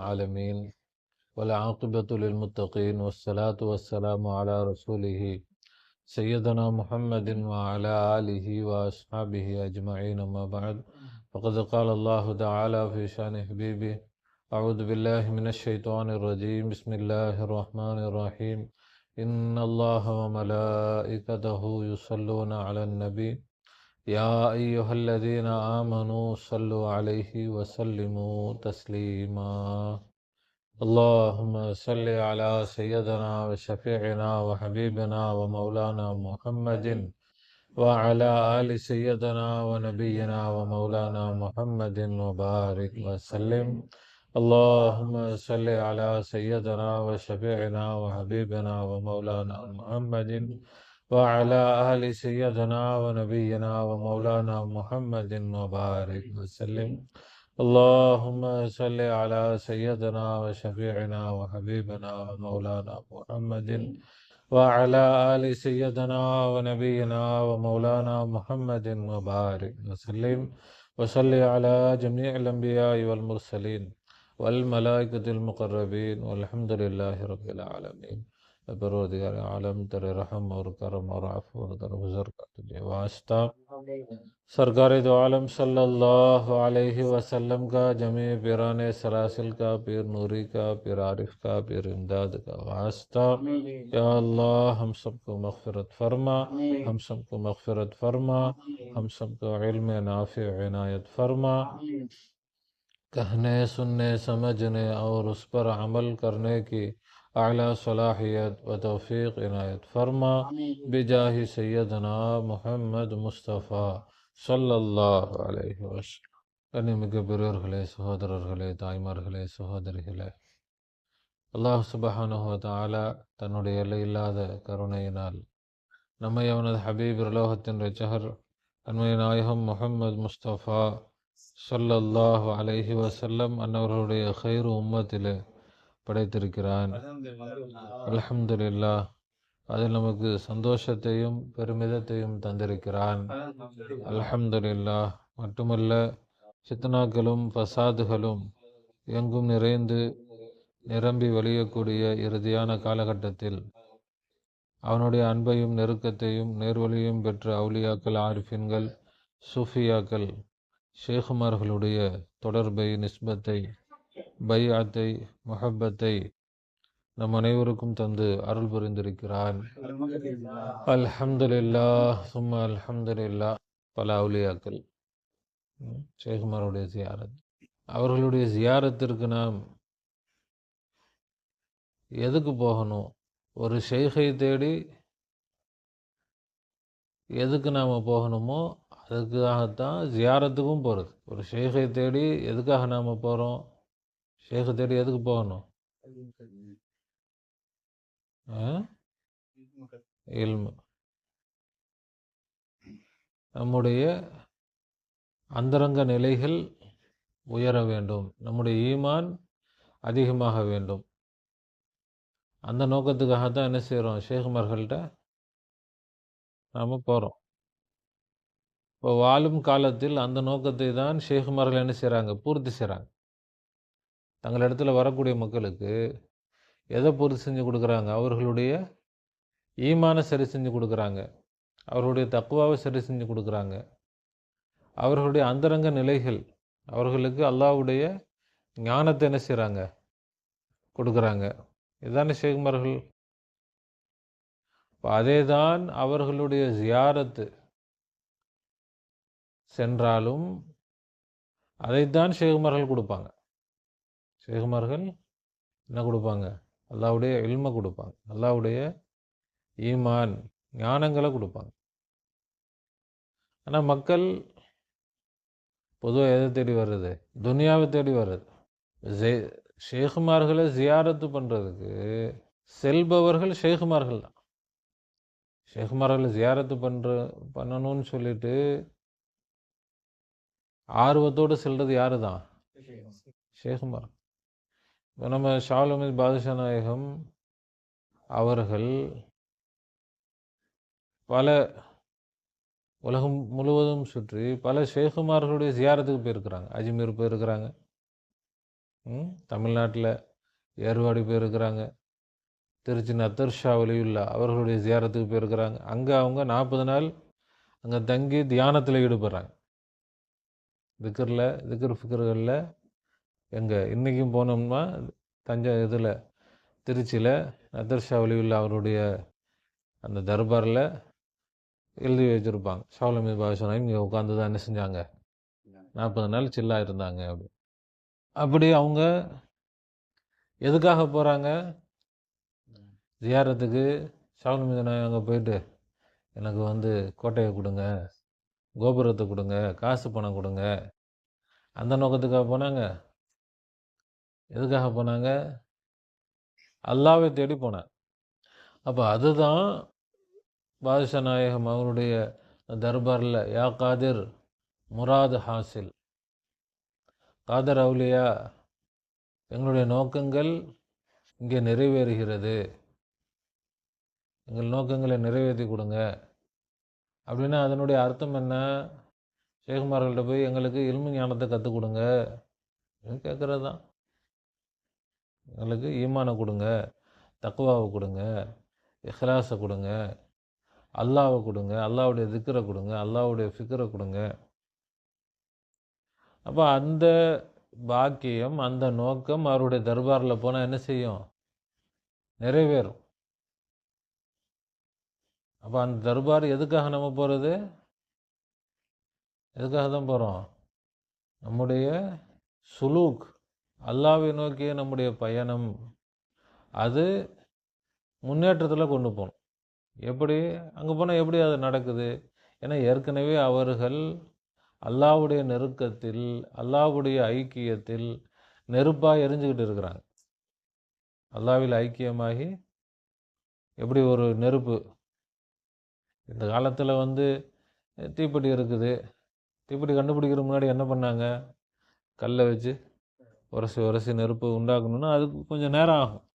العالمين والعاقبة للمتقين والصلاة والسلام على رسوله سيدنا محمد وعلى آله وأصحابه أجمعين أما بعد فقد قال الله تعالى في شأن حبيبه أعوذ بالله من الشيطان الرجيم بسم الله الرحمن الرحيم إن الله وملائكته يصلون على النبي يا أيها الذين آمنوا صلوا عليه وسلموا تسليما اللهم صل على سيدنا وشفيعنا وحبيبنا ومولانا محمد وعلى آل سيدنا ونبينا ومولانا محمد وبارك وسلم اللهم صل على سيدنا وشفيعنا وحبيبنا ومولانا محمد وعلى آل سيدنا ونبينا ومولانا محمد وبارك وسلم اللهم صل على سيدنا وشفيعنا وحبيبنا ومولانا محمد وعلى آل سيدنا ونبينا ومولانا محمد وبارك وسلم وصل على جميع الأنبياء والمرسلين والملائكة المقربين والحمد لله رب العالمين. परवरदिगार आलम तेरे रहम और करम और अफ़्व और दरगुज़र का तुझे वास्ता। सरकार दो आलम सल्लल्लाहु अलैहि वसल्लम का, जमी पीरान सलासिल का, पीर नूरी का, पीर आरिफ का, पीर इमदाद का वास्ता। या अल्लाह हम सबको मग़फ़िरत फरमा, हम सबको मग़फ़िरत फरमा, हम सबको इल्म नाफ़ि इनायत फरमा। कहने सुनने समझने और उस पर अमल करने की आला सलाहियत व तौफ़ीक़ इनायत फरमा बिजाहि सैयदना मुहम्मद मुस्तफ़ा ஸல்லல்லாஹு அலைஹி வஸல்லம். கண்ணியமிக்க பெரியோர்களே, சகோதரர்களே, தாய்மார்களே, சகோதரிகளே, அல்லாஹ் சுப்ஹானஹு வ தஆலா தன்னுடைய எல்லையில்லாத கருணையினால் நம்மை அவனது ஹபீப் உலகத்தின் இரட்சகர் அன்மை நாயகம் முஹம்மது முஸ்தஃபா ஸல்லல்லாஹு அலைஹி வஸல்லம் அன்னவர்களுடைய கைரு உம்மத்திலே படைத்திருக்கிறான். அல்ஹம்துலில்லாஹ். அதில் நமக்கு சந்தோஷத்தையும் பெருமிதத்தையும் தந்திருக்கிறான். அல்ஹம்துலில்லாஹ். மட்டுமல்ல, ஃபித்னாக்களும் ஃபசாதுகளும் எங்கும் நிறைந்து நிரம்பி வழியக்கூடிய இறுதியான காலகட்டத்தில் அவனுடைய அன்பையும் நெருக்கத்தையும் நேர்வழியும் பெற்ற அவுலியாக்கள், ஆரிஃபின்கள், சூஃபியாக்கள், ஷேகுமார்களுடைய தொடர்பை, நிஸ்பத்தை, பைஅத்தை, முஹப்பத்தை நம் அனைவருக்கும் தந்து அருள் புரிந்திருக்கிறான். அல்ஹம்துலில்லாஹ் சும்மா அல்ஹம்துலில்லாஹ். பல அவுலியாக்கள், ஷேகுமாருடைய ஜியாரத், அவர்களுடைய ஜியாரத்திற்கு நாம் எதுக்கு போகணும்? ஒரு ஷேகை தேடி எதுக்கு நாம் போகணுமோ அதுக்காகத்தான் ஜியாரத்துக்கும் போகிறது. ஒரு ஷேகை தேடி எதுக்காக நாம் போகிறோம்? ஷேகை தேடி எதுக்கு போகணும்? இல்மு. நம்முடைய அந்தரங்க நிலைகள் உயர வேண்டும், நம்முடைய ஈமான் அதிகமாக வேண்டும். அந்த நோக்கத்துக்காகத்தான் என்ன செய்கிறோம்? ஷேகுமார்கள்ட்ட நாம் போகிறோம். இப்போ வாழும் காலத்தில் அந்த நோக்கத்தை தான் ஷேகுமார்கள் என்ன செய்கிறாங்க? பூர்த்தி செய்கிறாங்க. தங்களிடத்தில் வரக்கூடிய மக்களுக்கு எதை பூர்த்தி செஞ்சு கொடுக்குறாங்க? அவர்களுடைய ஈமானை சரி செஞ்சு கொடுக்குறாங்க, அவர்களுடைய தக்வாவை சரி செஞ்சு கொடுக்குறாங்க, அவர்களுடைய அந்தரங்க நிலைகள், அவர்களுக்கு அல்லாஹ்வுடைய ஞானத்தை என்ன செய்கிறாங்க? கொடுக்குறாங்க. இதுதானே ஷேகுமார்கள். இப்போ அதே தான் அவர்களுடைய ஜியாரத்து சென்றாலும் அதைத்தான் ஷேகுமார்கள் கொடுப்பாங்க. ஷேகுமார்கள் என்ன கொடுப்பாங்க? அல்லாஹ்வுடைய இல்மை கொடுப்பாங்க, அல்லாஹ்வுடைய ஈமான் ஞானங்களை கொடுப்பாங்க. ஆனால் மக்கள் பொதுவாக எதை தேடி வர்றது? துனியாவை தேடி வர்றது. ஷேகுமார்களை ஜியாரத்து பண்ணுறதுக்கு செல்பவர்கள் ஷேகுமார்கள் தான். ஷேகுமார்களை ஜியாரத்து பண்ணணும்னு சொல்லிட்டு ஆர்வத்தோடு செல்றது யாரு தான்? ஷேகுமார். இப்போ நம்ம ஷாவுல் ஹமீத் பாதுஷா நாயகம் அவர்கள் பல உலகம் முழுவதும் சுற்றி பல ஷேகுமார்களுடைய ஜியாரத்துக்கு போயிருக்கிறாங்க. அஜ்மீர் போயிருக்கிறாங்க, தமிழ்நாட்டில் ஏர்வாடி போயிருக்கிறாங்க, திருச்சி நத்தர் ஷா வலியுல்லா அவர்களுடைய ஜியாரத்துக்கு போயிருக்கிறாங்க. அங்கே அவங்க 40 நாள் அங்கே தங்கி தியானத்தில் ஈடுபடுறாங்க. திக்ர் ஃபிக்ர்களில் எங்கே இன்றைக்கும் போனோம்னா இதில் திருச்சியில் நத்தர் ஷா வலியுல்லா அவருடைய அந்த தர்பாரில் எழுதி வச்சுருப்பாங்க, ஷாவுல் பாதுஷா இங்கே உட்காந்து தான் என்ன செஞ்சாங்க, 40 நாள் சில்லாக இருந்தாங்க. அப்படி அவங்க எதுக்காக போகிறாங்க? ஜியாரத்துக்கு. ஷாவுல் மீது அங்கே போயிட்டு எனக்கு கோட்டையை கொடுங்க, கோபுரத்தை கொடுங்க, காசு பணம் கொடுங்க, அந்த நோக்கத்துக்காக போனாங்க? எதுக்காக போனாங்க? அல்லாவை தேடி போனாங்க. அப்போ அதுதான் பாதுஷா நாயகம் அவருடைய தர்பாரில் யா காதிர் முராது ஹாசில், காதர் அவுலியா எங்களுடைய நோக்கங்கள் இங்கே நிறைவேறுகிறது, எங்கள் நோக்கங்களை நிறைவேற்றி கொடுங்க. அப்படின்னா அதனுடைய அர்த்தம் என்ன? ஷேகுமார்கள்ட்ட போய் எங்களுக்கு இல்மு ஞானத்தை கற்றுக் கொடுங்க கேட்குறது தான். எங்களுக்கு ஈமானை கொடுங்க, தக்குவாவை கொடுங்க, இஹ்லாஸை கொடுங்க, அல்லாவை கொடுங்க, அல்லாவுடைய திக்ரை கொடுங்க, அல்லாவுடைய ஃபிக்ரை கொடுங்க. அப்போ அந்த பாக்கியம், அந்த நோக்கம் அவருடைய தர்பாரில் போனால் என்ன செய்யும்? நிறைவேறும். அப்போ அந்த தர்பார் எதுக்காக நம்ம போகிறது? எதுக்காக தான் போகிறோம்? நம்முடைய சுலூக், அல்லாவை நோக்கிய நம்முடைய பயணம், அது முன்னேற்றத்தில் கொண்டு போகணும். எப்படி அங்கே போனால் எப்படி அது நடக்குது? ஏன்னா ஏற்கனவே அவர்கள் அல்லாவுடைய நெருக்கத்தில், அல்லாவுடைய ஐக்கியத்தில் நெருப்பாக எரிஞ்சுக்கிட்டு இருக்கிறாங்க. அல்லாவில் ஐக்கியமாகி எப்படி ஒரு நெருப்பு, இந்த காலத்தில் தீப்பெட்டி இருக்குது, தீப்பெட்டி கண்டுபிடிக்கிற முன்னாடி என்ன பண்ணாங்க? கல்லை வச்சு உரசி நெருப்பு உண்டாக்கணும்னா அதுக்கு கொஞ்சம் நேரம் ஆகும்.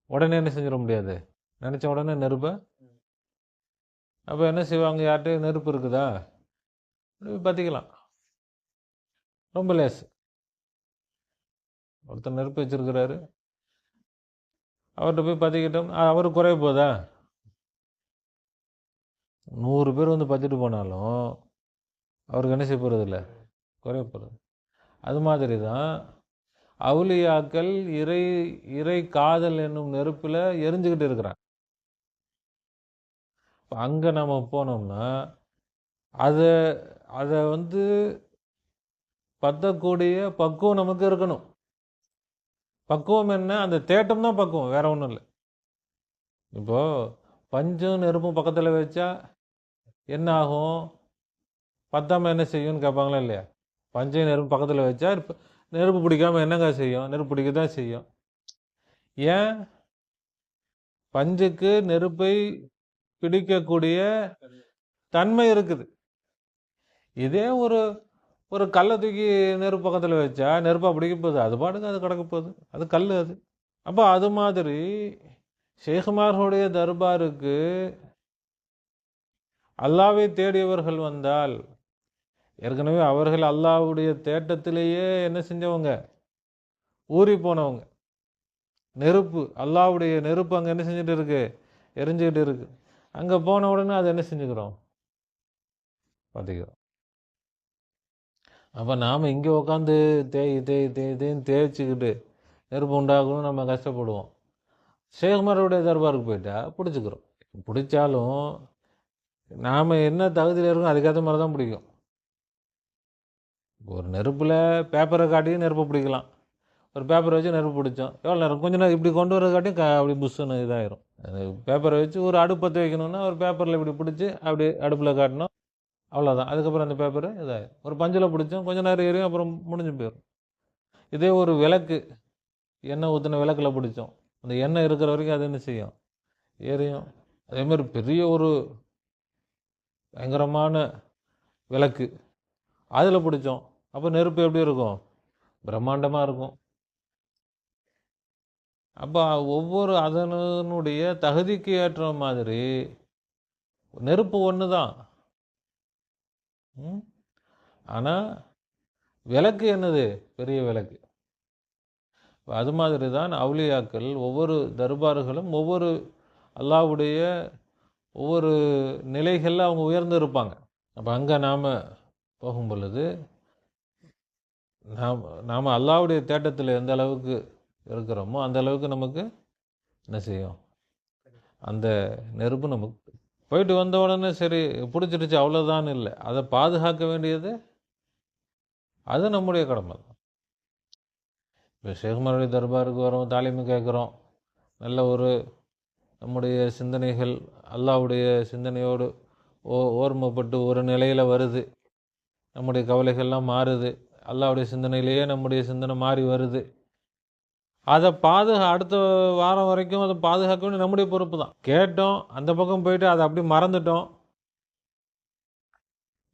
உடனே என்ன செஞ்சிட முடியாது, நினச்ச உடனே நெருப்பை. அப்போ என்ன செய்வாங்க? யார்கிட்டையும் நெருப்பு இருக்குதா, பற்றிக்கலாம், ரொம்ப லேஸ். ஒருத்தர் நெருப்பு வச்சிருக்கிறாரு, அவர்கிட்ட போய் பற்றிக்கிட்டோம், அவர் குறைய போதா? 100 பேர் பற்றிட்டு போனாலும் அவருக்கு என்ன செய்ய போகிறது இல்லை, குறைய போகிறது. அது மாதிரி தான் அவுலியாக்கள் இறை காதல் என்னும் நெருப்பில் எரிஞ்சுக்கிட்டு இருக்கிறாங்க. அங்கே நம்ம போனோம்னா அதை பற்றக்கூடிய பக்குவம் நமக்கு இருக்கணும். பக்குவம் என்ன? அந்த தேட்டம் தான் பக்குவம், வேற ஒன்றும் இல்லை. இப்போது பஞ்சும் நெருப்பும் பக்கத்தில் வச்சா என்ன ஆகும்? பத்தாமல் என்ன செய்யும்னு கேட்பாங்களா இல்லையா? பஞ்சையும் நெருப்பு பக்கத்தில் வச்சா நெருப்பு பிடிக்காமல் என்னங்க செய்யும்? நெருப்பு பிடிக்க தான் செய்யும். ஏன்? பஞ்சுக்கு நெருப்பை பிடிக்கக்கூடிய தன்மை இருக்குது. இதே ஒரு கல்லை தூக்கி நெருப்பு பக்கத்தில் வச்சா நெருப்பாக பிடிக்க போகுது, அது பாட்டுக்கு அது கிடக்க போகுது, அது கல் அது. அப்போ அது மாதிரி ஷேகுமார்களுடைய தர்பாருக்கு அல்லாவை தேடியவர்கள் வந்தால், ஏற்கனவே அவர்கள் அல்லாவுடைய தேட்டத்திலேயே என்ன செஞ்சவங்க? ஊறி போனவங்க. நெருப்பு, அல்லாவுடைய நெருப்பு அங்கே என்ன செஞ்சுட்டு இருக்கு? எரிஞ்சுக்கிட்டு இருக்கு. அங்கே போன உடனே அதை என்ன செஞ்சுக்கிறோம்? பார்த்துக்கிறோம். அப்போ நாம் இங்கே உட்காந்து தேய்ன்னு தேய்ச்சிக்கிட்டு நெருப்பு உண்டாகணும் நம்ம கஷ்டப்படுவோம். ஷேகுமாருடைய தர்பாருக்கு போயிட்டா பிடிச்சிக்கிறோம். பிடிச்சாலும் நாம் என்ன தகுதியில் இருக்கோம் அதுக்கேற்ற மாதிரி தான் பிடிக்கும். ஒரு நெருப்பில் பேப்பரை காட்டியும் நெருப்பை பிடிக்கலாம், ஒரு பேப்பரை வச்சு நெருப்பு பிடிச்சோம், எவ்வளோ நேரம்? கொஞ்சம் நேரம் இப்படி கொண்டு வர காட்டியும் அப்படி புஷ்ஷுன்னு இதாகிடும். பேப்பரை வச்சு ஒரு அடுப்பு பற்ற வைக்கணும்னா ஒரு பேப்பரில் இப்படி பிடிச்சி அப்படி அடுப்பில் காட்டணும், அவ்வளோதான். அதுக்கப்புறம் அந்த பேப்பரு இதாகிடும். ஒரு பஞ்சில் பிடிச்சோம், கொஞ்சம் நேரம் எரியும், அப்புறம் முடிஞ்சு போயிடும். இதே ஒரு விளக்கு, எண்ணெய் ஊற்றின விளக்கில் பிடிச்சோம், அந்த எண்ணெய் இருக்கிற வரைக்கும் அது என்ன செய்யும்? எரியும். அதேமாதிரி பெரிய ஒரு பயங்கரமான விளக்கு, அதில் பிடிச்சோம், அப்போ நெருப்பு எப்படி இருக்கும்? பிரம்மாண்டமாக இருக்கும். அப்போ ஒவ்வொரு அதனுடைய தகுதிக்கு ஏற்ற மாதிரி நெருப்பு ஒன்று தான். ஆனால் விளக்கு என்னது? பெரிய விளக்கு. அது மாதிரி தான் அவுலியாக்கள் ஒவ்வொரு தர்பார்களும் ஒவ்வொரு அல்லாஹ்வுடைய ஒவ்வொரு நிலைகளில் அவங்க உயர்ந்து இருப்பாங்க. அப்போ அங்கே நாம் போகும் பொழுது நாம் அல்லாஹ்வுடைய தேட்டத்தில் எந்த அளவுக்கு இருக்கிறோமோ அந்த அளவுக்கு நமக்கு என்ன செய்யும்? அந்த நெருப்பு நமக்கு போயிட்டு வந்த உடனே சரி பிடிச்சிருச்சு அவ்வளோதான் இல்லை, அதை பாதுகாக்க வேண்டியது அது நம்முடைய கடமை தான். இப்போ ஷேகுமாருடைய தர்பாருக்கு வரோம், தாலிமு கேட்குறோம், நல்ல ஒரு நம்முடைய சிந்தனைகள் அல்லாஹ்வுடைய சிந்தனையோடு ஓர்மப்பட்டு ஒரு நிலையில் வருது, நம்முடைய கவலைகள்லாம் மாறுது, அல்லாஹ்வுடைய சிந்தனையிலேயே நம்முடைய சிந்தனை மாறி வருது. அதை அடுத்த வாரம் வரைக்கும் அதை பாதுகாக்க வேண்டிய நம்முடைய பொறுப்பு தான். கேட்டோம், அந்த பக்கம் போயிட்டு அதை அப்படி மறந்துட்டோம்,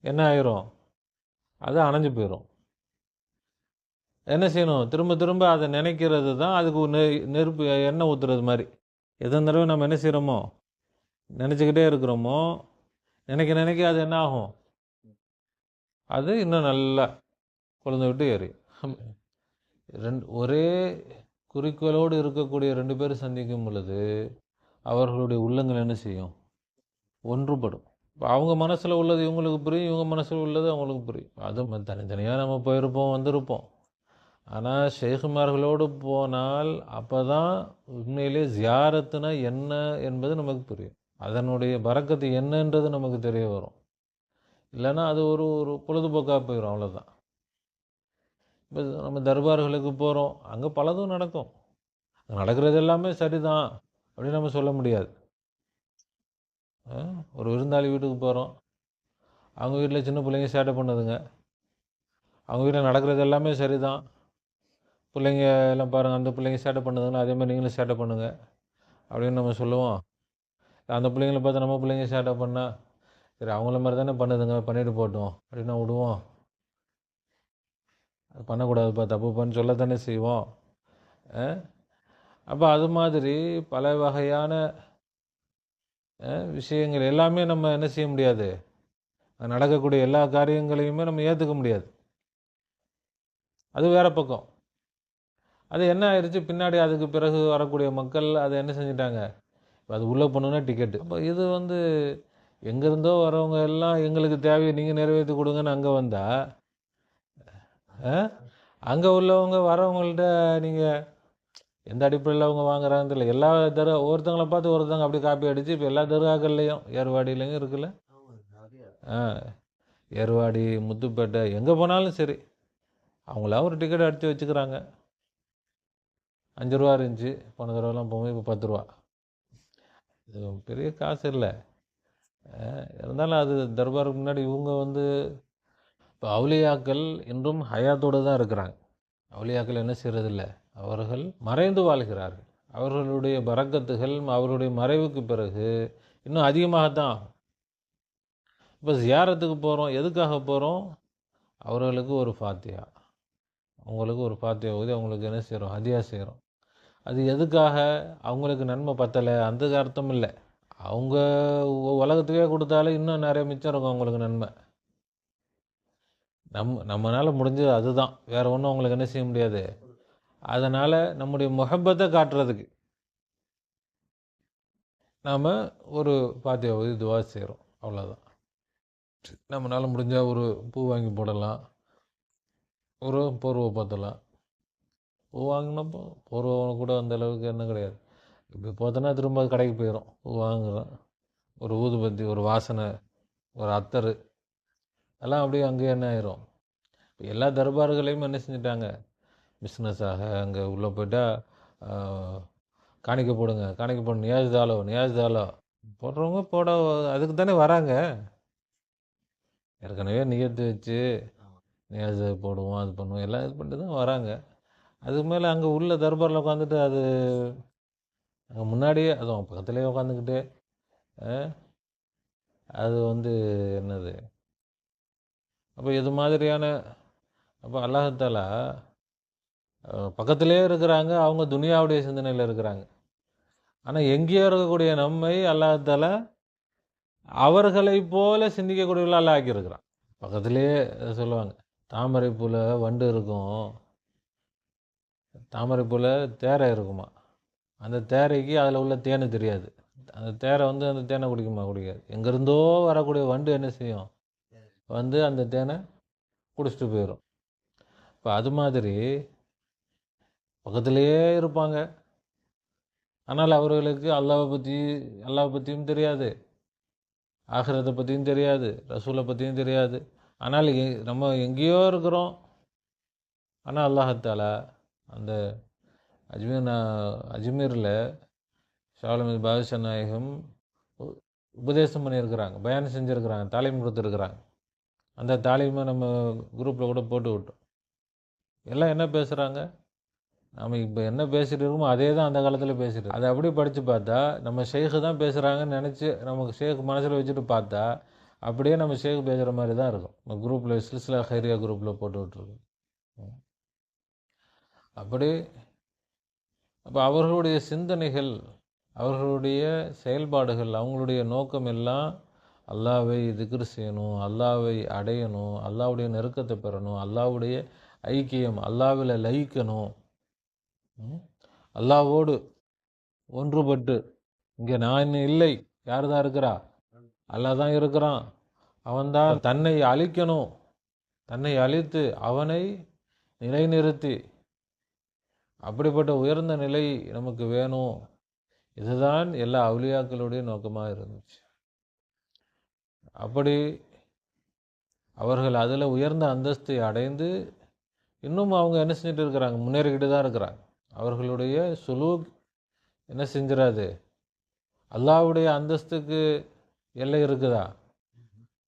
என்ன ஆயிரும்? அது அணைஞ்சு போயிடும். என்ன செய்யணும்? திரும்ப திரும்ப அதை நினைக்கிறது தான் அதுக்கு நெருப்பு எண்ணெய் ஊற்றுறது மாதிரி. எத்தனை தடவை நம்ம என்ன செய்கிறோமோ நினச்சிக்கிட்டே இருக்கிறோமோ நினைக்க நினைக்க அது என்ன ஆகும்? அது இன்னும் நல்லா குழந்தை விட்டு எரியும். ஒரே குறிக்கோளோடு இருக்கக்கூடிய 2 பேர் சந்திக்கும் பொழுது அவர்களுடைய உள்ளங்கள் என்ன செய்யும்? ஒன்றுபடும். இப்போ அவங்க மனசில் உள்ளது இவங்களுக்கு புரியும், இவங்க மனசில் உள்ளது அவங்களுக்கு புரியும். அது தனித்தனியாக நம்ம போயிருப்போம் வந்திருப்போம். ஆனால் ஷேகுமார்களோடு போனால் அப்போ தான் உண்மையிலே ஜியாரத்துனா என்ன என்பது நமக்கு புரியும், அதனுடைய பரக்கத்து என்னன்றது நமக்கு தெரிய வரும். இல்லைன்னா அது ஒரு பொழுதுபோக்காக போயிடும், அவ்வளோதான். இப்போ நம்ம தர்பார்களுக்கு போகிறோம், அங்கே பலதும் நடக்கும், நடக்கிறது எல்லாமே சரிதான் அப்படின்னு நம்ம சொல்ல முடியாது. ஒரு விருந்தாளி வீட்டுக்கு போகிறோம், அவங்க வீட்டில் சின்ன பிள்ளைங்க சேட்டை பண்ணுதுங்க, அவங்க வீட்டில் நடக்கிறது எல்லாமே சரிதான், பிள்ளைங்க எல்லாம் பாருங்கள் அந்த பிள்ளைங்க சேட்டை பண்ணுதுங்களா, அதே மாதிரி நீங்களும் சேட்டை பண்ணுங்கள் அப்படின்னு நம்ம சொல்லுவோம். அந்த பிள்ளைங்களை பார்த்து நம்ம பிள்ளைங்க சேட்டை பண்ணால் சரி அவங்கள மாதிரி தானே பண்ணுதுங்க, பண்ணிட்டு போட்டோம் அப்படின்னா விடுவோம்? அது பண்ணக்கூடாதுப்பா, தப்புப்பான்னு சொல்லத்தானே செய்வோம். அப்போ அது மாதிரி பல வகையான விஷயங்கள் எல்லாமே நம்ம என்ன செய்ய முடியாது, நடக்கக்கூடிய எல்லா காரியங்களையுமே நம்ம ஏற்றுக்க முடியாது. அது வேற பக்கம். அது என்ன ஆயிடுச்சு, பின்னாடி அதுக்கு பிறகு வரக்கூடிய மக்கள் அதை என்ன செஞ்சிட்டாங்க, அது உள்ளே போகணுன்னா டிக்கெட்டு. அப்போ இது எங்கேருந்தோ வரவங்க எல்லாம் எங்களுக்கு தேவையை நீங்கள் நிறைவேற்றி கொடுங்கன்னு அங்கே வந்தால் அங்கே உள்ளவங்க வரவங்கள்ட்ட நீங்கள் எந்த அடிப்படையில் அவங்க வாங்குறாங்கன்னு தெரியல. எல்லா ஒருத்தங்களை பார்த்து ஒருத்தவங்க அப்படி காப்பி அடித்து இப்போ எல்லா தர்காக்கள்லையும் ஏர்வாடியிலையும் இருக்குல்ல, ஏர்வாடி முத்துப்பேட்டை எங்கே போனாலும் சரி அவங்களா ஒரு டிக்கெட் அடித்து வச்சுக்கிறாங்க. 5 ரூபா இருந்துச்சு போன தடவைலாம் போகும்போது, இப்போ 10 ரூபா. இது பெரிய காசு இல்லை, இருந்தாலும் அது தர்பாருக்கு முன்னாடி இவங்க இப்போ அவுலியாக்கள் இன்றும் ஹயாத்தோடு தான் இருக்கிறாங்க. அவுலியாக்கள் என்ன செய்கிறதில்ல, அவர்கள் மறைந்து வாழ்கிறார்கள். அவர்களுடைய பரக்கத்துகள் அவர்களுடைய மறைவுக்கு பிறகு இன்னும் அதிகமாகத்தான் ஆகும். இப்போ ஜியாரத்துக்கு போகிறோம், எதுக்காக போகிறோம்? அவர்களுக்கு ஒரு ஃபாத்தியா, அவங்களுக்கு ஒரு ஃபாத்தியா ஊதி அவங்களுக்கு என்ன செய்கிறோம், ஹதியா செய்கிறோம். அது எதுக்காக? அவங்களுக்கு நன்மை பத்தலை அந்த அர்த்தம் இல்லை, அவங்க உலகத்துக்கே கொடுத்தாலும் இன்னும் நிறைய மிச்சம் இருக்கும் அவங்களுக்கு நன்மை. நம்மளால் முடிஞ்சது அதுதான், வேறு ஒன்றும் அவங்களுக்கு என்ன செய்ய முடியாது. அதனால் நம்முடைய முஹப்பத்தை காட்டுறதுக்கு நாம் ஒரு பாத்தியா ஓதி துவா செய்கிறோம், அவ்வளோதான். நம்மளால் முடிஞ்சால் ஒரு பூ வாங்கி போடலாம், ஒரு போர்வை பார்த்தலாம். பூ வாங்கினப்போ போர்வை கூட அந்த அளவுக்கு என்ன கிடையாது. இப்போ பார்த்தோன்னா திரும்ப கடைக்கு போயிடும், பூ வாங்குகிறோம், ஒரு ஊதுபத்தி, ஒரு வாசனை, ஒரு அத்தர், எல்லாம் அப்படியே அங்கேயே என்ன ஆயிரும். இப்போ எல்லா தர்பார்களையும் என்ன செஞ்சிட்டாங்க, பிஸ்னஸாக. அங்கே உள்ளே போயிட்டால் காணிக்க போடுங்க, காணிக்க போடணும், நியாஜ்தாலோ போடுறவங்க போட அதுக்கு தானே வராங்க. ஏற்கனவே நியத்து வச்சு நியாஜ் போடுவோம், அது பண்ணுவோம், எல்லாம் இது பண்ணிட்டு தான் வராங்க. அதுக்கு மேலே அங்கே உள்ள தர்பாரில் உட்காந்துட்டு அது அங்கே முன்னாடியே அதுவும் பக்கத்துலேயே உட்காந்துக்கிட்டு அது என்னது. அப்போ இது மாதிரியான அப்போ அல்லாஹ்தாலா பக்கத்திலே இருக்கிறாங்க, அவங்க துனியாவுடைய சிந்தனையில் இருக்கிறாங்க. ஆனால் எங்கேயோ இருக்கக்கூடிய நம்மை அல்லாஹ்தாலா அவர்களை போல சிந்திக்கக்கூடியவர்களால் ஆக்கியிருக்கிறான். பக்கத்திலே சொல்லுவாங்க, தாமரைப்பூவில் வண்டு இருக்கும், தாமரைப்பூவில் தேரை இருக்குமா. அந்த தேரைக்கு அதில் உள்ள தேனு தெரியாது. அந்த தேரை வந்து அந்த தேனை குடிக்குமா? குடிக்காது. எங்கேருந்தோ வரக்கூடிய வண்டு என்ன செய்யும்? வந்து அந்த தேனை குடிச்சிட்டு போயிடும். இப்போ அது மாதிரி பக்கத்திலேயே இருப்பாங்க, ஆனால் அவர்களுக்கு அல்லாவை பற்றியும் தெரியாது, ஆகிரத்தை பற்றியும் தெரியாது, ரசூலை பற்றியும் தெரியாது. ஆனால் நம்ம எங்கேயோ இருக்கிறோம். ஆனால் அல்லாஹத்தாலா அந்த அஜ்மீரில் ஷாலமில் பாதுஷா நாயகம் உபதேசம் பண்ணியிருக்கிறாங்க, பயானம் செஞ்சுருக்கிறாங்க, தாலீம் கொடுத்துருக்குறாங்க. அந்த தாலீமை நம்ம குரூப்பில் கூட போட்டு விட்டோம். எல்லாம் என்ன பேசுகிறாங்க? நம்ம இப்போ என்ன பேசிகிட்டு இருக்கோமோ அதே தான் அந்த காலத்தில் பேசிட்டு. அதை அப்படி படித்து பார்த்தா நம்ம ஷேக்கு தான் பேசுகிறாங்கன்னு நினச்சி நமக்கு ஷேக் மனசில் வச்சுட்டு பார்த்தா அப்படியே நம்ம ஷேக் பேசுகிற மாதிரி தான் இருக்கும். நம்ம குரூப்பில் சில்சிலா ஹைரியா குரூப்பில் போட்டு விட்ருக்கோம். அப்படி அப்போ அவர்களுடைய சிந்தனைகள், அவர்களுடைய செயல்பாடுகள், அவங்களுடைய நோக்கம் எல்லாம் அல்லாவை திக்ர் செய்யணும், அல்லாவை அடையணும், அல்லாவுடைய நெருக்கத்தை பெறணும், அல்லாவுடைய ஐக்கியம், அல்லாவில் லயிக்கணும், அல்லாவோடு ஒன்றுபட்டு. இங்கே நான் இல்லை, யார் தான் இருக்கிறா? அல்லா தான் இருக்கிறான். அவன்தான் தன்னை அழிக்கணும், தன்னை அழித்து அவனை நிலைநிறுத்தி அப்படிப்பட்ட உயர்ந்த நிலை நமக்கு வேணும். இதுதான் எல்லா அவுலியாக்களுடைய நோக்கமாக இருந்துச்சு. அப்படி அவர்கள் அதில் உயர்ந்த அந்தஸ்தை அடைந்து இன்னும் அவங்க என்ன செஞ்சுட்டு இருக்கிறாங்க? முன்னேறிக்கிட்டு தான் இருக்கிறாங்க. அவர்களுடைய சுலூக் என்ன செஞ்சிடாது, அல்லாவுடைய அந்தஸ்துக்கு எல்லை இருக்குதா?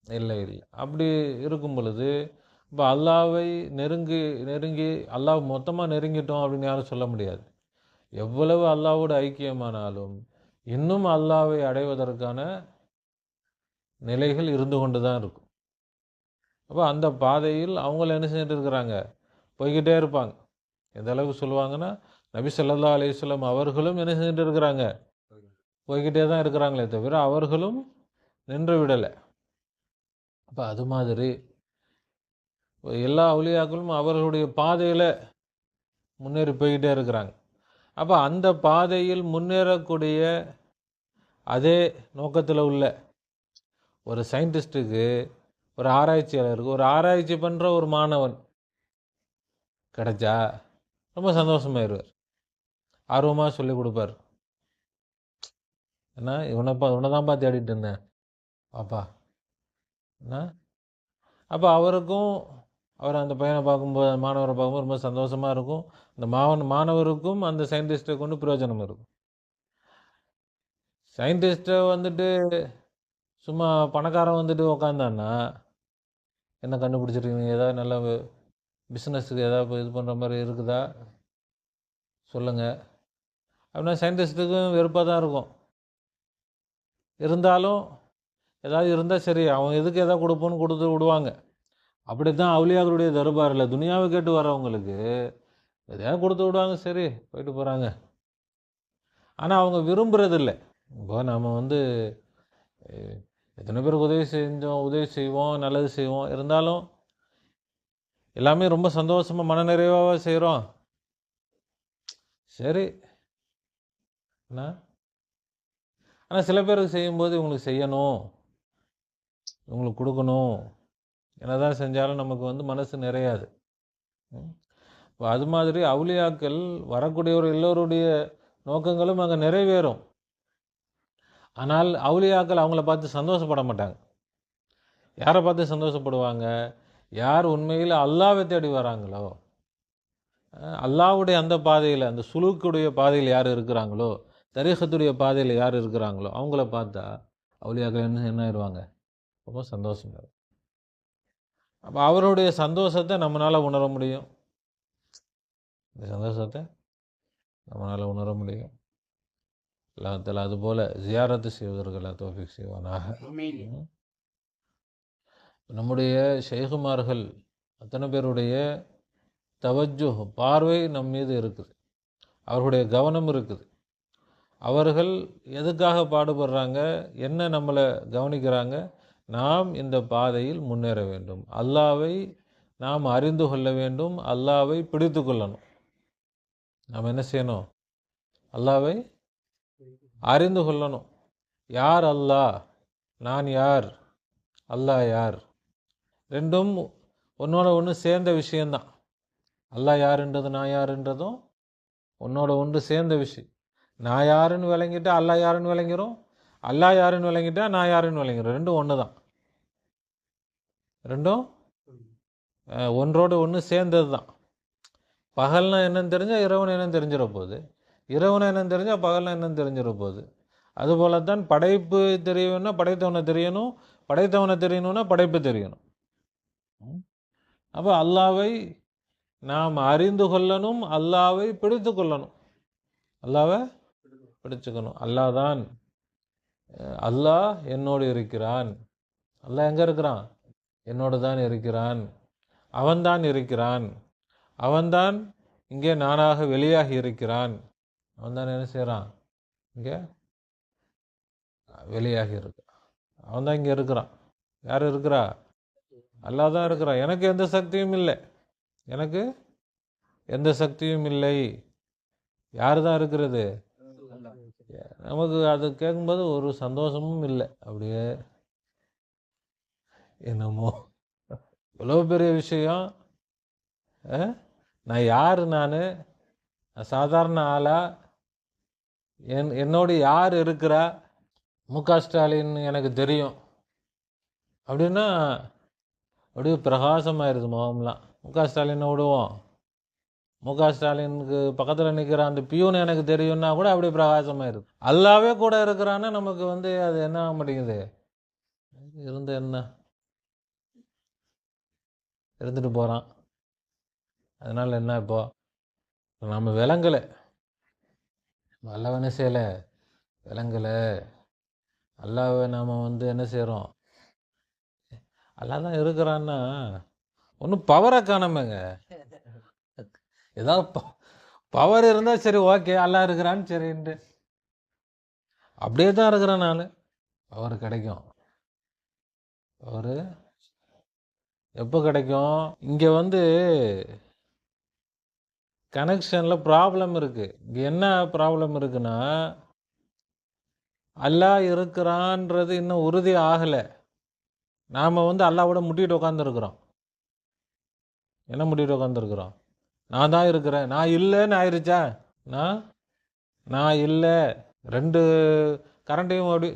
இல்லை. அப்படி இருக்கும் பொழுது இப்போ அல்லாவை நெருங்கி அல்லாஹ் மொத்தமாக நெருங்கிட்டோம் அப்படின்னு யாரும் சொல்ல முடியாது. எவ்வளவு அல்லாவோட ஐக்கியமானாலும் இன்னும் அல்லாவை அடைவதற்கான நிலைகள் இருந்து கொண்டு தான் இருக்கும். அப்போ அந்த பாதையில் அவங்கள என்ன செஞ்சுட்டு இருக்கிறாங்க? போய்கிட்டே இருப்பாங்க. எந்த அளவுக்கு சொல்லுவாங்கன்னா, நபி ஸல்லல்லாஹு அலைஹி வஸல்லம் அவர்களும் என்ன செஞ்சுட்டு இருக்கிறாங்க? போய்கிட்டே தான் இருக்கிறாங்களே தவிர அவர்களும் நின்று விடலை. அப்போ அது மாதிரி எல்லா அவுலியாக்களும் அவர்களுடைய பாதையில் முன்னேறி போய்கிட்டே இருக்கிறாங்க. அப்போ அந்த பாதையில் முன்னேறக்கூடிய அதே நோக்கத்தில் உள்ள ஒரு சயின்டிஸ்ட்டுக்கு, ஒரு ஆராய்ச்சியாளருக்கு, ஒரு ஆராய்ச்சி பண்ணுற ஒரு மாணவன் கிடைச்சா ரொம்ப சந்தோஷமாயிருவார், ஆர்வமாக சொல்லி கொடுப்பார். ஏன்னா இவனை தான்ப்பா தேடிட்டு இருந்தேன் பாப்பா என்ன. அப்போ அவருக்கும் அவர் அந்த பையனை பார்க்கும்போது, மாணவரை பார்க்கும்போது ரொம்ப சந்தோஷமாக இருக்கும். அந்த மாணவருக்கும் அந்த சயின்டிஸ்ட்டை கொண்டு பிரயோஜனம் இருக்கும். சயின்டிஸ்ட்டை வந்துட்டு சும்மா பணக்காரன் வந்துட்டு உக்காந்தான்னா, என்ன கண்டுபிடிச்சிருக்கீங்க, ஏதாவது நல்ல பிஸ்னஸுக்கு ஏதாவது இது பண்ணுற மாதிரி இருக்குதா சொல்லுங்கள் அப்படின்னா சயின்டிஸ்ட்டுக்கும் வெறுப்பாக தான் இருக்கும். இருந்தாலும் ஏதாவது இருந்தால் சரி, அவன் எதுக்கு எதாவது கொடுப்போன்னு கொடுத்து விடுவாங்க. அப்படி தான் அவுலியாக்களுடைய தர்பாரில் துனியாவை கேட்டு வரவங்களுக்கு எதையாவது கொடுத்து விடுவாங்க, சரி போயிட்டு போகிறாங்க. ஆனால் அவங்க விரும்புகிறதில்லை. இப்போ நம்ம வந்து எத்தனை பேருக்கு உதவி செய்வோம், நல்லது செய்வோம், இருந்தாலும் எல்லாமே ரொம்ப சந்தோஷமாக மனநிறைவாக செய்கிறோம். சரி என்ன, ஆனால் சில பேருக்கு செய்யும்போது இவங்களுக்கு செய்யணும், இவங்களுக்கு கொடுக்கணும், என்னதான் செஞ்சாலும் நமக்கு வந்து மனசு நிறையாது. அது மாதிரி அவுலியாக்கள் வரக்கூடியவர் எல்லோருடைய நோக்கங்களும் அங்கே நிறைவேறும். ஆனால் அவுலியாக்கள் அவங்கள பார்த்து சந்தோஷப்பட மாட்டாங்க. யாரை பார்த்து சந்தோஷப்படுவாங்க? யார் உண்மையில் அல்லாவை தேடி வராங்களோ, அல்லாவுடைய அந்த பாதையில், அந்த சுலூக்குடைய பாதையில் யார் இருக்கிறாங்களோ, தரீகத்துடைய பாதையில் யார் இருக்கிறாங்களோ அவங்கள பார்த்தா அவுலியாக்கள் என்ன ஆயிடுவாங்க? ரொம்ப சந்தோஷம். அப்போ அவருடைய சந்தோஷத்தை நம்மளால் உணர முடியும். இந்த சந்தோஷத்தை நம்மளால் உணர முடியும். எல்லாத்தில் அதுபோல் ஜியாரத்து செய்வதற்கெல்லாம் தௌஃபீக் செய்வானாக. நம்முடைய ஷைகுமார்கள் அத்தனை பேருடைய தவஜ்ஜு பார்வை நம் மீது இருக்குது, அவர்களுடைய கவனம் இருக்குது. அவர்கள் எதுக்காக பாடுபடுறாங்க, என்ன நம்மளை கவனிக்கிறாங்க? நாம் இந்த பாதையில் முன்னேற வேண்டும், அல்லாவை நாம் அறிந்து கொள்ள வேண்டும், அல்லாவை பிடித்து கொள்ளணும். நாம் என்ன செய்யணும்? அல்லாவை அறிந்து கொள்ளணும். யார் அல்லாஹ், நான் யார், அல்லாஹ் யார், ரெண்டும் ஒன்னோட ஒன்று சேர்ந்த விஷயந்தான். அல்லாஹ் யாருன்றது நான் யாருன்றதும் ஒன்னோட ஒன்று சேர்ந்த விஷயம். நான் யாருன்னு விளங்கிட்டா அல்லாஹ் யாருன்னு விளங்கிறோம், அல்லாஹ் யாருன்னு விளங்கிட்டா நான் யாருன்னு விளங்கிறோம். ரெண்டும் ஒன்று தான். ரெண்டும் ஒன்றோடு ஒன்று சேர்ந்தது தான். பகல்னா என்னன்னு தெரிஞ்சால் இரவுனா என்னன்னு தெரிஞ்சிட போகுது, இரவுனா என்னன்னு தெரிஞ்சால் பகல்னா என்னன்னு தெரிஞ்சிட போகுது. அதுபோல தான் படைப்பு தெரியணும்னா படைத்தவனை தெரியணும், படைத்தவனை தெரியணும்னா படைப்பு தெரியணும். அப்போ அல்லாவை நாம் அறிந்து கொள்ளணும், அல்லாவை பிடித்து கொள்ளணும். அல்லாவை பிடிச்சுக்கணும். அல்லாஹ் தான், அல்லாஹ் என்னோடு இருக்கிறான். அல்லாஹ் எங்கே இருக்கிறான்? என்னோடு தான் இருக்கிறான். அவன்தான் இருக்கிறான். அவன்தான் இங்கே நானாக வெளியாகி இருக்கிறான். அவன்தான் என்ன செய்கிறான்? இங்கே வெளியாகி இருக்கிறான். அவன்தான் இங்கே இருக்கிறான். யார் இருக்கிறா? அல்லாஹ் தான் இருக்கிறான். எனக்கு எந்த சக்தியும் இல்லை, எனக்கு எந்த சக்தியும் இல்லை. யார் தான் இருக்கிறது? நமக்கு அது கேட்கும்போது ஒரு சந்தோஷமும் இல்லை. அப்படியே என்னமோ இவ்வளோ பெரிய விஷயம். நான் யார்? நான் சாதாரண ஆளா? என்னோடு யார் இருக்கிறா? முக ஸ்டாலின் எனக்கு தெரியும் அப்படின்னா அப்படியே பிரகாசமாயிருது முகம்லாம். முக ஸ்டாலினை விடுவோம், முக ஸ்டாலினுக்கு பக்கத்தில் நிற்கிற அந்த பியூன் எனக்கு தெரியும்னா கூட அப்படியே பிரகாசமாயிருது. அல்லாவே கூட இருக்கிறான்னா நமக்கு அது என்ன ஆக மாட்டேங்குது. இருந்து என்ன இருந்துட்டு போகிறான். அதனால் என்ன, இப்போ நம்ம விளங்கலை, அல்லவனை செய்யலை, விளங்கலை. அல்லாவை நாம் என்ன செய்கிறோம்? அல்லா தான் இருக்கிறான்னா ஒன்றும் பவரை காணாமங்க. ஏதாவது பவர் இருந்தால் சரி, ஓகே அல்லா இருக்கிறான்னு சரின்ட்டு அப்படியே தான் இருக்கிறேன் நான். பவர் கிடைக்கும். பவர் எப்போ கிடைக்கும்? இங்கே கனெக்ஷனில் ப்ராப்ளம் இருக்குது. இங்கே என்ன ப்ராப்ளம் இருக்குன்னா, அல்லாஹ் இருக்கிறான்றது இன்னும் உறுதி ஆகலை. நாம் அல்லாவோட முட்டிட்டு உட்காந்துருக்குறோம். என்ன முட்டிட்டு உட்காந்துருக்குறோம்? நான் தான் இருக்கிறேன், நான் இல்லைன்னு ஆயிடுச்சா? நான் இல்லை. ரெண்டு கரண்ட்டையும் அப்படி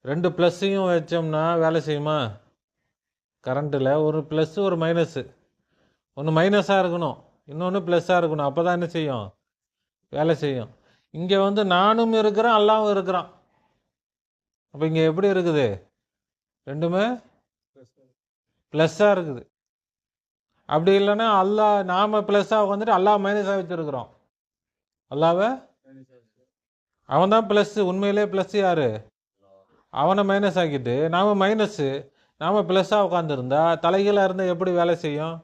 ரெண்டு ப்ளஸ்ஸையும் வச்சோம்னா வேலை செய்யுமா? கரண்ட்டில் ஒரு ப்ளஸ்ஸு ஒரு மைனஸு, ஒன்று மைனஸாக இருக்கணும், இன்னொன்று ப்ளஸ்ஸாக இருக்கணும். அப்போ தான் என்ன செய்யும்? வேலை செய்யும். இங்கே நானும் இருக்கிறேன், அல்லாவும் இருக்கிறான். அப்போ இங்கே எப்படி இருக்குது? ரெண்டுமே ப்ளஸ்ஸாக இருக்குது. அப்படி இல்லைன்னா அல்லாஹ் நாம் ப்ளஸ்ஸாக உட்காந்துட்டு அல்லாஹ் மைனஸாக வச்சுருக்குறோம். அல்லாவை அவன் தான் ப்ளஸ்ஸு, உண்மையிலே ப்ளஸ் யார்? அவனை மைனஸ் ஆக்கிட்டு நாம் மைனஸ்ஸு, நாம் ப்ளஸ்ஸாக உட்காந்துருந்தா தலைகீழாக இருந்தால் எப்படி வேலை செய்யும்?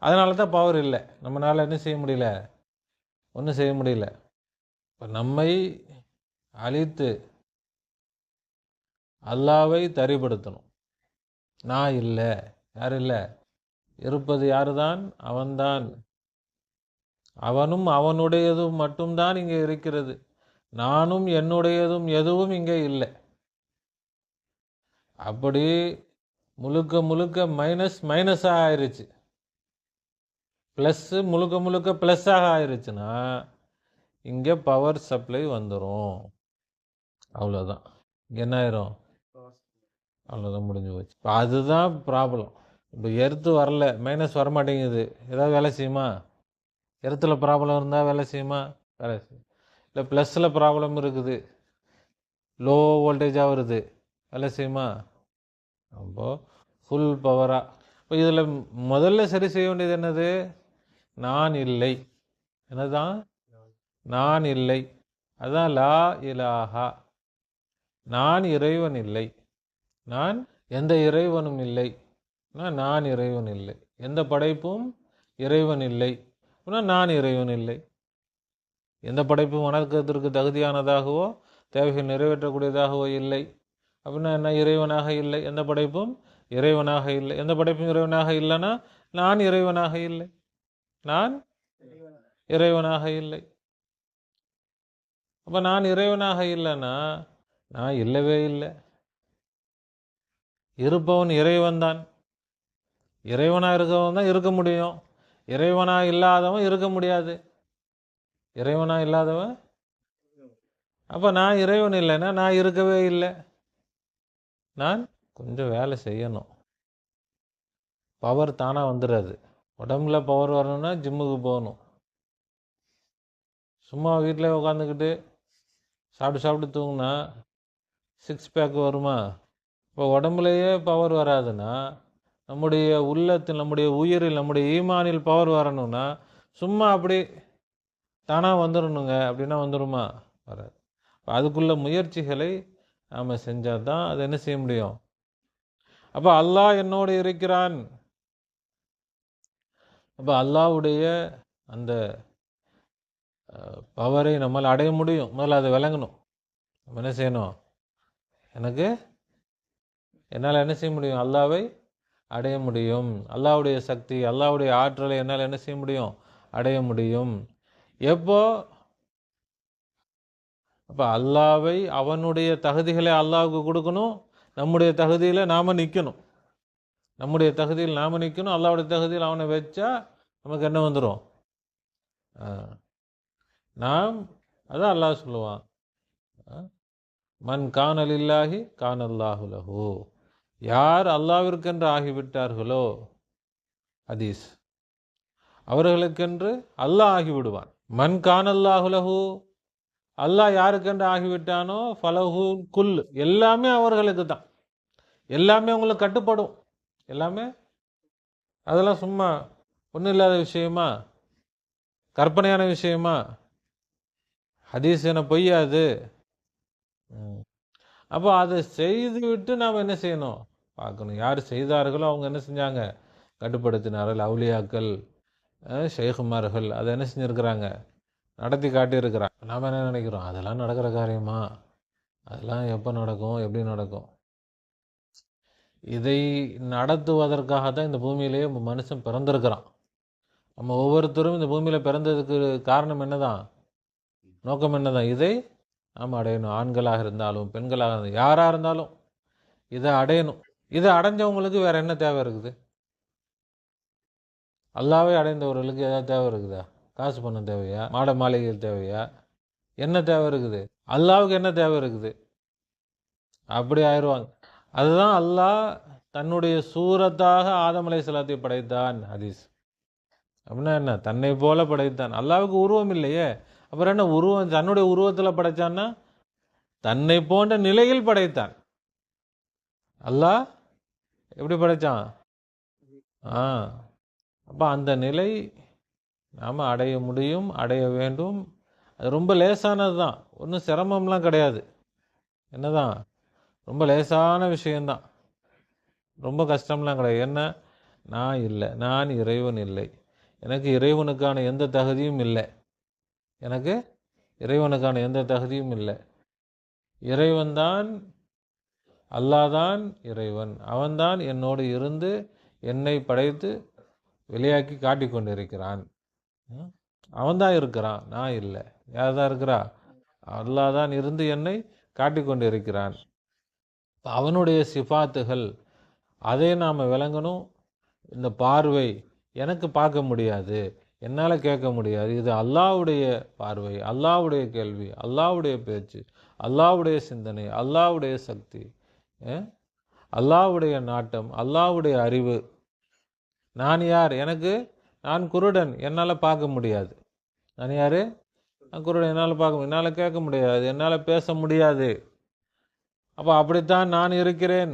அதனால தான் பவர் இல்லை. நம்மளால் என்ன செய்ய முடியல? ஒன்றும் செய்ய முடியல. இப்போ நம்மை அழித்து அல்லாவை தரிப்படுத்தணும். நான் இல்லை. யார் இல்லை? இருப்பது யாரு தான்? அவன்தான். அவனும் அவனுடையதும் மட்டும்தான் இங்கே இருக்கிறது. நானும் என்னுடையதும் எதுவும் இங்கே இல்லை. அப்படி முழுக்க முழுக்க மைனஸாக ஆயிடுச்சு, ப்ளஸ்ஸு முழுக்க முழுக்க ப்ளஸ்ஸாக ஆயிடுச்சுன்னா இங்கே பவர் சப்ளை வந்துடும். அவ்வளோதான். இங்கே என்ன ஆயிரும்? அவ்வளோதான், முடிஞ்சு போச்சு. இப்போ அதுதான் ப்ராப்ளம். இப்போ எர்த்து வரல, மைனஸ் வரமாட்டேங்குது, ஏதாவது வேலை செய்யுமா? எர்த்தில் ப்ராப்ளம் இருந்தால் வேலை செய்யுமா? வேலை செய்யும். இல்லை ப்ளஸில் ப்ராப்ளம் இருக்குது, லோ வோல்டேஜாக வருது, வேலை செய்யுமா? அப்போது ஃபுல் பவராக. இப்போ இதில் முதல்ல சரி செய்ய வேண்டியது என்னது? நான் இல்லை. என்னதான்? நான் இல்லை. அதுதான் லா இலாஹா. நான் இறைவன் இல்லை, நான் எந்த இறைவனும் இல்லை, நான் இறைவன் இல்லை. எந்த படைப்பும் இறைவன் இல்லை, நான் இறைவன் இல்லை. எந்த படைப்பும் வணக்கத்திற்கு தகுதியானதாகவோ தேவைகள் நிறைவேற்றக்கூடியதாகவோ இல்லை அப்படின்னா என்ன? இறைவனாக இல்லை. எந்த படைப்பும் இறைவனாக இல்லை. எந்த படைப்பும் இறைவனாக இல்லைன்னா நான் இறைவனாக இல்லை, நான் இறைவனாக இல்லை. அப்போ நான் இறைவனாக இல்லைன்னா நான் இல்லவே இல்லை. இருப்பவன் இறைவன் தான். இறைவனாக இருக்கவன் தான் இருக்க முடியும், இறைவனாக இல்லாதவன் இருக்க முடியாது. இறைவனாக இல்லாதவன், அப்போ நான் இறைவன் இல்லைன்னா நான் இருக்கவே இல்லை. நான் கொஞ்சம் வேலை செய்யணும். பவர் தானாக வந்துடாது. உடம்புல பவர் வரணும்னா ஜிம்முக்கு போகணும். சும்மா வீட்டில் உட்காந்துக்கிட்டு சாப்பிட்டு சாப்பிட்டு தூங்குனா 6 பேக் வருமா? இப்போ உடம்புலையே பவர் வராதுன்னா நம்முடைய உள்ளத்தில், நம்முடைய உயிரில், நம்முடைய ஈமானில் பவர் வரணும்னா சும்மா அப்படி தானாக வந்துடணுங்க. அப்படின்னா வந்துடுமா? வராது. அதுக்குள்ள முயற்சிகளை நாம் செஞ்சால் தான் அதை என்ன செய்ய முடியும். அப்போ அல்லாஹ் என்னோடு இருக்கிறான். அப்போ அல்லாஹ்வுடைய அந்த பவரை நம்மால் அடைய முடியும். முதல்ல அதை விளங்கணும். நம்ம என்ன செய்யணும்? என்னால் என்ன செய்ய முடியும்? அல்லாவை அடைய முடியும். அல்லாஹ்வுடைய சக்தி, அல்லாஹ்வுடைய ஆற்றலை என்னால் என்ன செய்ய முடியும்? அடைய முடியும். எப்போ? அப்போ அல்லாவை, அவனுடைய தகுதிகளை அல்லாவுக்கு கொடுக்கணும், நம்முடைய தகுதியில் நாம் நிற்கணும். நம்முடைய தகுதியில் நாம் நிற்கணும், அல்லாவுடைய தகுதியில் அவனை வச்சா நமக்கு என்ன வந்துடும்? நாம் அதான் அல்லாஹ் சொல்லுவான், மன் கானலில்லாஹி கானல்லாஹு லஹு. யார் அல்லாவிற்கென்று ஆகிவிட்டார்களோ, ஹதீஸ், அவர்களுக்கென்று அல்லாஹ் ஆகிவிடுவான். மன் கானல்லாஹு லஹு, அல்லாஹ் யாருக்கென்று ஆகிவிட்டானோ ஃபலஹு குல், எல்லாமே அவர்களுக்கு தான். எல்லாமே உங்களுக்கு கட்டுப்படும். எல்லாமே அதெல்லாம் சும்மா ஒன்றும் இல்லாத விஷயமா, கற்பனையான விஷயமா? ஹதீஸ் என பொய்யாது. அப்போ அதை செய்து விட்டு நாம் என்ன செய்யணும்? பார்க்கணும். யார் செய்தார்களோ அவங்க என்ன செஞ்சாங்க? கட்டுப்படுத்தினார்கள். அவுலியாக்கள், ஷேகுமார்கள் அதை என்ன செஞ்சுருக்கிறாங்க? நடத்தி காட்டியிருக்கிறாங்க. நாம் என்ன நினைக்கிறோம்? அதெல்லாம் நடக்கிற காரியமா? அதெல்லாம் எப்போ நடக்கும்? எப்படி நடக்கும்? இதை நடத்துவதற்காக தான் இந்த பூமியிலேயே மனுஷன் பிறந்திருக்கிறான். நம்ம ஒவ்வொருத்தரும் இந்த பூமியில் பிறந்ததுக்கு காரணம் என்னதான்? நோக்கம் என்னதான்? இதை நாம் அடையணும். ஆண்களாக இருந்தாலும் பெண்களாக இருந்தாலும் யாராக இருந்தாலும் இதை அடையணும். இதை அடைஞ்சவங்களுக்கு வேற என்ன தேவை இருக்குது? அல்லாவே அடைந்தவர்களுக்கு ஏதாவது தேவை இருக்குதா? காசு பணம் தேவையா? மாட மாளிகைகள் தேவையா? என்ன தேவை இருக்குது? அல்லாவுக்கு என்ன தேவை இருக்குது? அப்படி ஆயிடுவாங்க. அதுதான் அல்லாஹ் தன்னுடைய சூரத்தாக ஆதம் அலைஹிஸ்ஸலாத்தை படைத்தான். ஹதீஸ் அப்படின்னா என்ன? தன்னை போல படைத்தான். அல்லாவுக்கு உருவம் இல்லையே, அப்புறம் என்ன உருவம்? தன்னுடைய உருவத்தில் படைத்தான்னா தன்னை போன்ற நிலையில் படைத்தான். அல்லாஹ் எப்படி படைத்தான்? அப்போ அந்த நிலை நாம் அடைய முடியும், அடைய வேண்டும். அது ரொம்ப லேசானது தான், ஒன்றும் சிரமம்லாம் கிடையாது. என்னதான்? ரொம்ப லேசான விஷயந்தான், ரொம்ப கஷ்டம்லாம் கிடையாது. என்ன? நான் இல்லை, நான் இறைவன் இல்லை, எனக்கு இறைவனுக்கான எந்த தகுதியும் இல்லை, எனக்கு இறைவனுக்கான எந்த தகுதியும் இல்லை. இறைவன்தான், அல்லாஹ்தான் இறைவன். அவன்தான் என்னோடு இருந்து என்னை படைத்து வெளியாக்கி காட்டி கொண்டிருக்கிறான். அவன்தான் இருக்கிறான், நான் இல்லை. யார் தான் இருக்கிறா? அல்லாஹ் தான் இருந்து என்னை காட்டி கொண்டு இருக்கிறான். அவனுடைய சிஃபாத்துகள் அதை நாம் விளங்கணும். இந்த பார்வை எனக்கு பார்க்க முடியாது, என்னால் கேட்க முடியாது. இது அல்லாஹ்வுடைய பார்வை, அல்லாஹ்வுடைய கேள்வி, அல்லாஹ்வுடைய பேச்சு, அல்லாஹ்வுடைய சிந்தனை, அல்லாஹ்வுடைய சக்தி, அல்லாஹ்வுடைய நாட்டம், அல்லாஹ்வுடைய அறிவு. நான் யார்? நான் குருடன், என்னால் பார்க்க முடியாது. நான் யார்? நான் குருடன், என்னால் பார்க்க, என்னால் கேட்க முடியாது, என்னால் பேச முடியாது. அப்போ அப்படித்தான் நான் இருக்கிறேன்.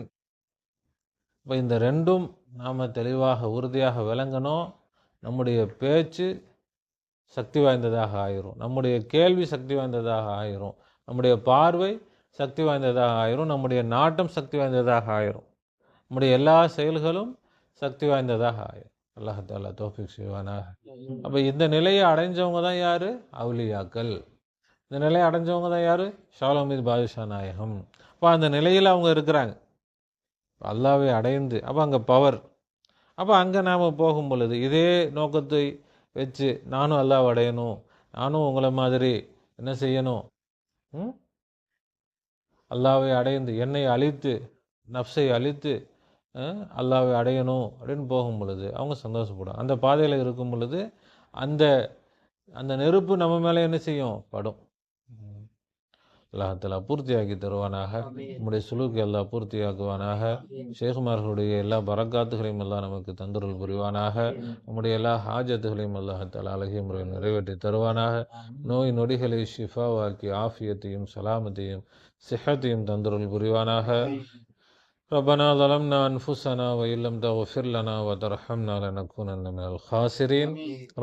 இப்போ இந்த ரெண்டும் நாம் தெளிவாக உறுதியாக விளங்கணும். நம்முடைய பேச்சு சக்தி வாய்ந்ததாக ஆயிரும், நம்முடைய கேள்வி சக்தி வாய்ந்ததாக ஆயிரும், நம்முடைய பார்வை சக்தி வாய்ந்ததாக ஆயிரும், நம்முடைய நாட்டம் சக்தி வாய்ந்ததாக ஆயிரும், நம்முடைய எல்லா செயல்களும் சக்தி வாய்ந்ததாக ஆயிரும். அல்லாஹ் தஆலா தௌஃபீக் செய்வானாக. அப்போ இந்த நிலையை அடைஞ்சவங்க தான் யார்? அவுலியாக்கள். இந்த நிலையை அடைஞ்சவங்க தான் யார்? ஷாலமீத் பாதுஷா நாயகம். அப்போ அந்த நிலையில் அவங்க இருக்கிறாங்க. அல்லாவை அடைந்து அப்போ அங்கே பவர். அப்போ அங்கே நாம் போகும் பொழுது இதே நோக்கத்தை வச்சு நானும் அல்லாவை அடையணும், நானும் உங்களை மாதிரி என்ன செய்யணும், அல்லாவை அடைந்து என்னை அழித்து நஃப்ஸை அழித்து அல்லாவை அடையணும் அப்படின்னு போகும் பொழுது அவங்க சந்தோஷப்படும். அந்த பாதையில் இருக்கும் பொழுது அந்த அந்த நெருப்பு நம்ம மேலே என்ன செய்யும், படும். அல்லாஹ் பூர்த்தியாக்கி தருவானாக. நம்முடைய சுலூக்கை எல்லாம் பூர்த்தியாக்குவானாக. ஷேகுமார்களுடைய எல்லா பரக்காத்துகளையும் எல்லாம் நமக்கு தந்துருள் புரிவானாக. நம்முடைய எல்லா ஹாஜத்துகளையும் அல்லாஹால அழகிய முறையில் நிறைவேற்றி தருவானாக. நோய் நொடிகளை ஷிஃபாவாக்கி ஆஃபியத்தையும் சலாமத்தையும் சிஹத்தையும் தந்துருள் புரிவானாக. ربنا ظلمنا أنفسنا وإن لم تغفر لنا وترحمنا لنكونن من الخاسرين.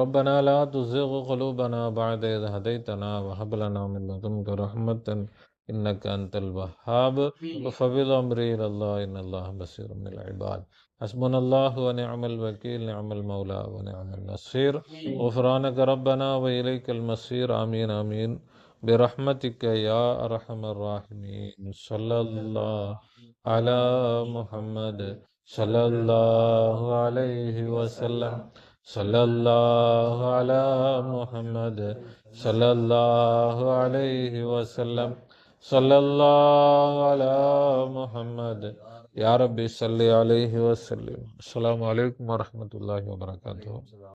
ربنا لا تزغ قلوبنا بعد إذ هديتنا وهب لنا من لدنك رحمة إنك أنت الوهاب. وفوض أمري إلى الله إن الله بصير بالعباد. حسبنا الله ونعم الوكيل، نعم المولى ونعم النصير. غفرانك ربنا وإليك المصير. آمين آمين برحمتك يا أرحم الراحمين. صلى الله على محمد صلى الله عليه وسلم. صلى الله على محمد صلى الله عليه وسلم. صلى الله على محمد يا ربي صل عليه وسلم. السلام عليكم ورحمة الله وبركاته.